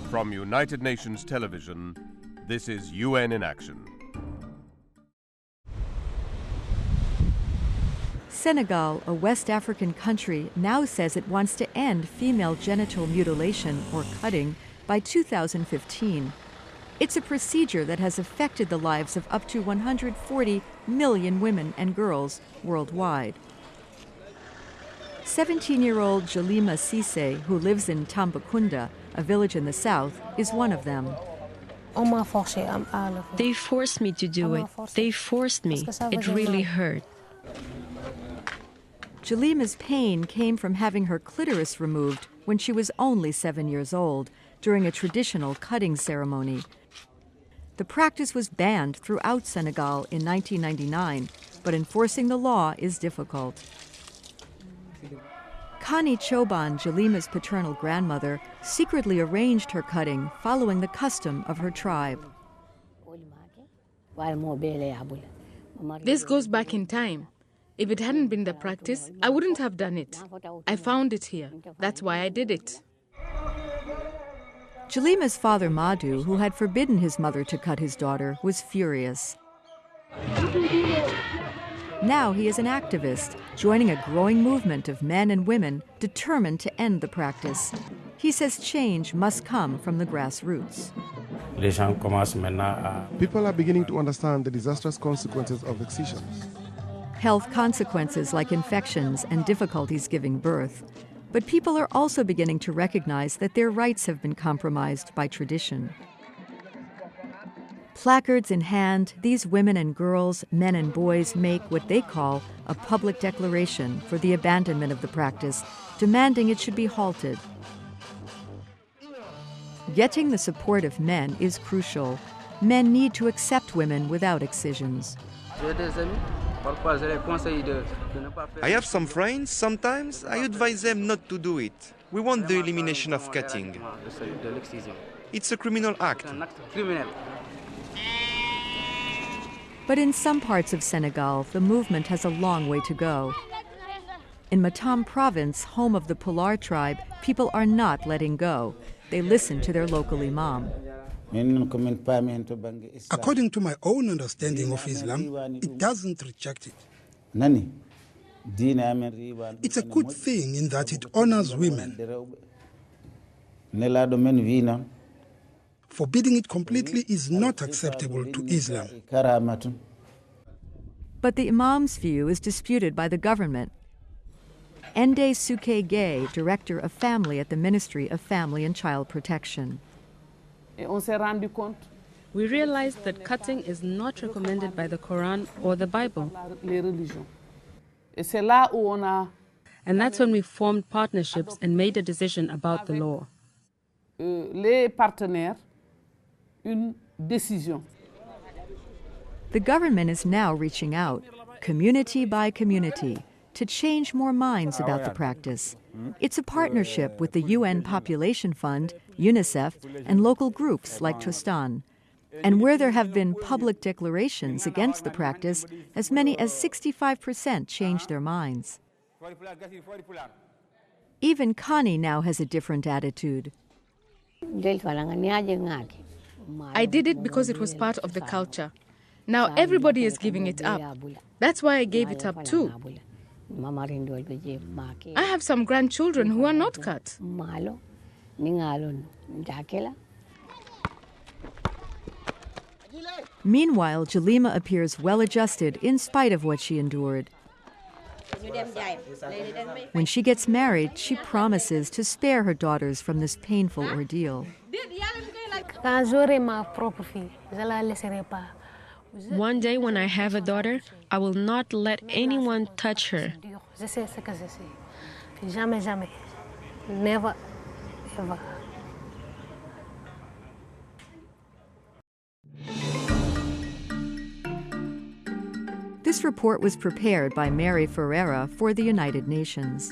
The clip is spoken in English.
From United Nations Television, this is UN in Action. Senegal, a West African country, now says it wants to end female genital mutilation, or cutting, by 2015. It's a procedure that has affected the lives of up to 140 million women and girls worldwide. 17-year-old Jalima Cisse, who lives in Tambacounda, a village in the south, is one of them. They forced me to do it. They forced me. It really hurt. Jalima's pain came from having her clitoris removed when she was only 7 years old, during a traditional cutting ceremony. The practice was banned throughout Senegal in 1999, but enforcing the law is difficult. Kani Choban, Jalima's paternal grandmother, secretly arranged her cutting following the custom of her tribe. This goes back in time. If it hadn't been the practice, I wouldn't have done it. I found it here. That's why I did it. Jalima's father, Madhu, who had forbidden his mother to cut his daughter, was furious. Now he is an activist, joining a growing movement of men and women determined to end the practice. He says change must come from the grassroots. People are beginning to understand the disastrous consequences of excisions. Health consequences like infections and difficulties giving birth. But people are also beginning to recognize that their rights have been compromised by tradition. Placards in hand, these women and girls, men and boys make what they call a public declaration for the abandonment of the practice, demanding it should be halted. Getting the support of men is crucial. Men need to accept women without excisions. I have some friends, sometimes I advise them not to do it. We want the elimination of cutting. It's a criminal act. But in some parts of Senegal, the movement has a long way to go. In Matam province, home of the Pular tribe, people are not letting go. They listen to their local imam. According to my own understanding of Islam, it doesn't reject it. It's a good thing in that it honors women. Forbidding it completely is not acceptable to Islam. But the imam's view is disputed by the government. Ende Suke Gay, director of family at the Ministry of Family and Child Protection. We realized that cutting is not recommended by the Quran or the Bible. And that's when we formed partnerships and made a decision about the law. The government is now reaching out, community by community, to change more minds about the practice. It's a partnership with the UN Population Fund, UNICEF, and local groups like Tostan. And where there have been public declarations against the practice, as many as 65% change their minds. Even Kani now has a different attitude. I did it because it was part of the culture. Now everybody is giving it up. That's why I gave it up too. I have some grandchildren who are not cut. Meanwhile, Jalima appears well-adjusted in spite of what she endured. When she gets married, she promises to spare her daughters from this painful ordeal. One day when I have a daughter, I will not let anyone touch her. Never, ever. This report was prepared by Mary Ferreira for the United Nations.